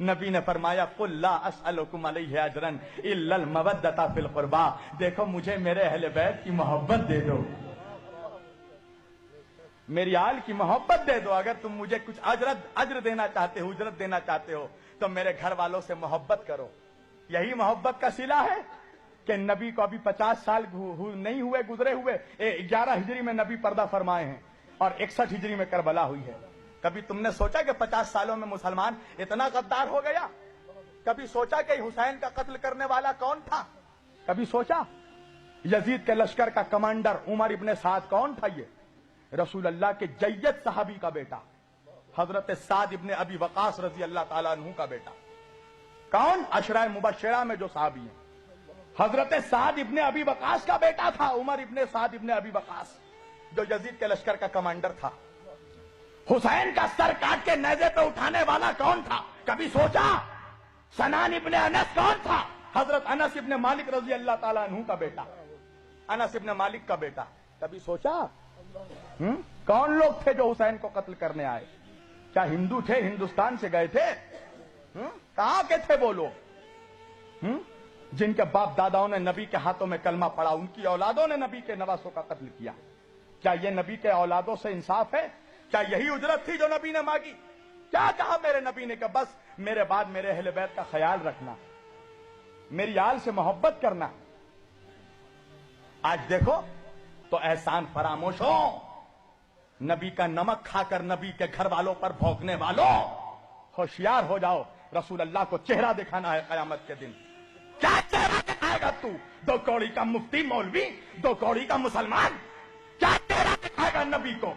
نبی نے فرمایا قل لا اسألکم علیہ اجرا الا المودۃ فی القربى، دیکھو مجھے میرے اہل بیت کی محبت دے دو، میری آل کی محبت دے دو، اگر تم مجھے کچھ اجر دینا چاہتے ہو، اجرت دینا چاہتے ہو تو میرے گھر والوں سے محبت کرو۔ یہی محبت کا صلہ ہے کہ نبی کو ابھی 50 سال نہیں ہوئے گزرے ہوئے، 11 ہجری میں نبی پردہ فرمائے ہیں اور 61 ہجری میں کربلا ہوئی ہے۔ کبھی تم نے سوچا کہ 50 سالوں میں مسلمان اتنا غدار ہو گیا؟ کبھی سوچا کہ حسین کا قتل کرنے والا کون تھا؟ کبھی سوچا یزید کے لشکر کا کمانڈر عمر ابن سعد کون تھا؟ یہ رسول اللہ کے جید صحابی کا بیٹا، حضرت سعد ابن ابی وقاص رضی اللہ تعالیٰ عنہ کا بیٹا۔ کون؟ عشرہ مبشرہ میں جو صحابی ہیں، حضرت سعد ابن ابی وقاص کا بیٹا تھا عمر ابن سعد ابن ابی وقاص، جو یزید کے لشکر کا کمانڈر تھا۔ حسین کا سر کاٹ کے نیزے پہ اٹھانے والا کون تھا؟ کبھی سوچا؟ سنان ابن انس کون تھا؟ حضرت انس ابن مالک رضی اللہ تعالیٰ عنہ کا بیٹا، انس ابن مالک کا بیٹا۔ کبھی سوچا کون لوگ تھے جو حسین کو قتل کرنے آئے؟ کیا ہندو تھے؟ ہندوستان سے گئے تھے؟ کہاں کے تھے وہ لوگ جن کے باپ داداؤں نے نبی کے ہاتھوں میں کلمہ پڑھا، ان کی اولادوں نے نبی کے نواسوں کا قتل کیا؟ کیا یہ نبی کے اولادوں سے انصاف ہے؟ کیا یہی اجرت تھی جو نبی نے مانگی؟ کیا کہا میرے نبی نے کہ بس میرے بعد میرے اہل بیت کا خیال رکھنا، میری آل سے محبت کرنا؟ آج دیکھو تو احسان فراموش ہو، نبی کا نمک کھا کر نبی کے گھر والوں پر بھونکنے والوں، ہوشیار ہو جاؤ، رسول اللہ کو چہرہ دکھانا ہے قیامت کے دن۔ کیا چہرہ دکھائے گا تو؟ 2 کوڑی کا مفتی مولوی، 2 کوڑی کا مسلمان، کیا چہرہ دکھائے گا نبی کو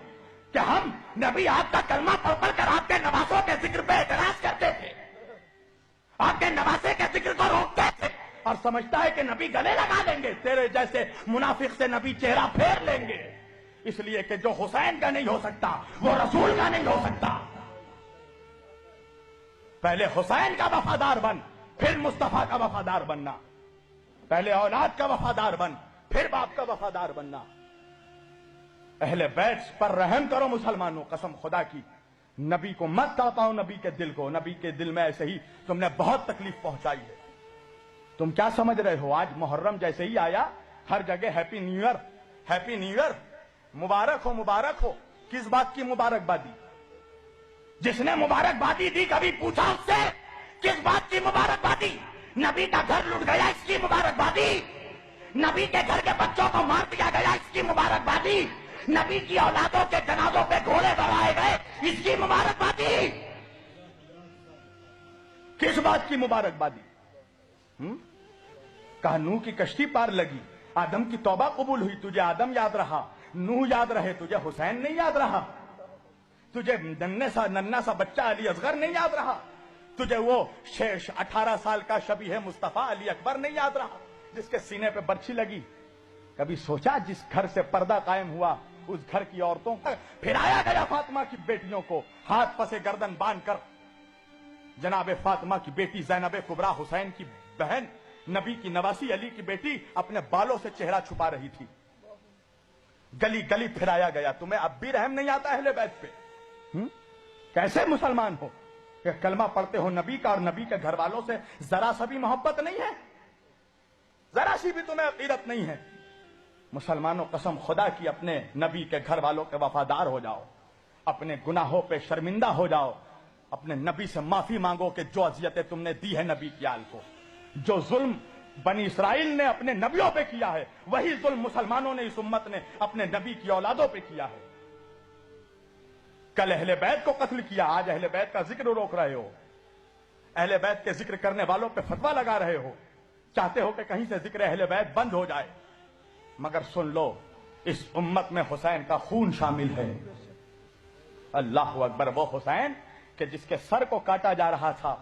کہ ہم نبی آپ کا کلمہ پڑھ کر آپ کے نواسوں کے ذکر پہ اعتراض کرتے تھے، آپ کے نواسے کے ذکر کو روکتے تھے، اور سمجھتا ہے کہ نبی گلے لگا لیں گے؟ تیرے جیسے منافق سے نبی چہرہ پھیر لیں گے، اس لیے کہ جو حسین کا نہیں ہو سکتا وہ رسول کا نہیں ہو سکتا۔ پہلے حسین کا وفادار بن، پھر مصطفیٰ کا وفادار بننا، پہلے اولاد کا وفادار بن، پھر باپ کا وفادار بننا۔ اہل بیت پر رحم کرو مسلمانوں، قسم خدا کی، نبی کو مت تڑپاؤ، نبی کے دل کو، نبی کے دل میں ایسے ہی تم نے بہت تکلیف پہنچائی ہے۔ تم کیا سمجھ رہے ہو؟ آج محرم جیسے ہی آیا ہر جگہ happy new year, happy new year, مبارک ہو مبارک ہو۔ کس بات کی مبارکبادی؟ جس نے مبارکبادی دی کبھی پوچھا اس سے کس بات کی مبارکبادی؟ نبی کا گھر لٹ گیا اس کی مبارکبادی، نبی کے گھر کے بچوں کو مار دیا گیا اس کی مبارکبادی، نبی کی اولادوں کے جنازوں پہ گھوڑے دوڑائے گئے اس کی مبارکبادی۔ کس بات کی مبارکبادی؟ کہا نوح کی کشتی پار لگی، آدم کی توبہ قبول ہوئی، تجھے آدم یاد رہا، نوح یاد رہے، تجھے حسین نہیں یاد رہا، تجھے ننھا سا بچہ علی اصغر نہیں یاد رہا، تجھے وہ 18 سال کا شبیہ مصطفیٰ علی اکبر نہیں یاد رہا جس کے سینے پہ برچھی لگی؟ کبھی سوچا جس گھر سے پردہ قائم ہوا اس گھر کی عورتوں پر پھرایا گیا فاطمہ کی بیٹیوں کو ہاتھ پسے گردن باندھ کر؟ جناب فاطمہ کی بیٹی زینب کبریٰ، حسین کی بہن، نبی کی نواسی علی کی بیٹی، اپنے بالوں سے چہرہ چھپا رہی تھی، گلی گلی پھرایا گیا۔ تمہیں اب بھی رحم نہیں آتا اہل بیت پہ؟ کیسے مسلمان ہو کہ کلمہ پڑھتے ہو نبی کا اور نبی کے گھر والوں سے ذرا سا بھی محبت نہیں ہے، ذرا سی بھی تمہیں عقیدت نہیں ہے؟ مسلمانوں قسم خدا کی اپنے نبی کے گھر والوں کے وفادار ہو جاؤ، اپنے گناہوں پہ شرمندہ ہو جاؤ، اپنے نبی سے معافی مانگو کہ جو اذیتیں تم نے دی ہے نبی کی آل کو، جو ظلم بنی اسرائیل نے اپنے نبیوں پہ کیا ہے وہی ظلم مسلمانوں نے اس امت نے اپنے نبی کی اولادوں پہ کیا ہے۔ کل اہل بیت کو قتل کیا، آج اہل بیت کا ذکر روک رہے ہو، اہل بیت کے ذکر کرنے والوں پہ فتویٰ لگا رہے ہو، چاہتے ہو کہ کہیں سے ذکر اہل بیت بند ہو جائے، مگر سن لو اس امت میں حسین کا خون شامل ہے۔ اللہ اکبر! وہ حسین کہ جس کے سر کو کاٹا جا رہا تھا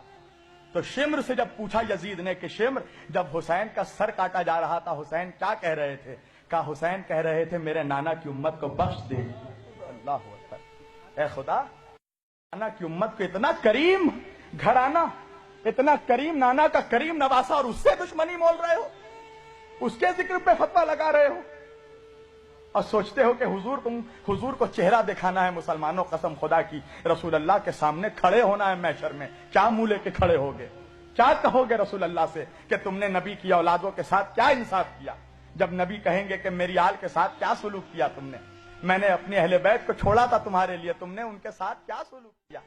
تو شمر سے جب پوچھا یزید نے کہ شمر جب حسین کا سر کاٹا جا رہا تھا حسین کیا کہہ رہے تھے؟ کہا حسین کہہ رہے تھے میرے نانا کی امت کو بخش دے۔ اللہ اکبر! اے خدا، نانا کی امت کو اتنا کریم گھرانہ، اتنا کریم نانا کا کریم نواسا، اور اس سے دشمنی مول رہے ہو، اس کے ذکر پہ فتویٰ لگا رہے ہو۔ اور سوچتے ہو کہ حضور کو چہرہ دکھانا ہے مسلمانوں، قسم خدا کی رسول اللہ کے سامنے کھڑے ہونا ہے محشر میں، کیا منہ لے کے کھڑے ہوگے؟ کیا کہو گے رسول اللہ سے کہ تم نے نبی کی اولادوں کے ساتھ کیا انصاف کیا؟ جب نبی کہیں گے کہ میری آل کے ساتھ کیا سلوک کیا تم نے، میں نے اپنے اہل بیت کو چھوڑا تھا تمہارے لیے، تم نے ان کے ساتھ کیا سلوک کیا؟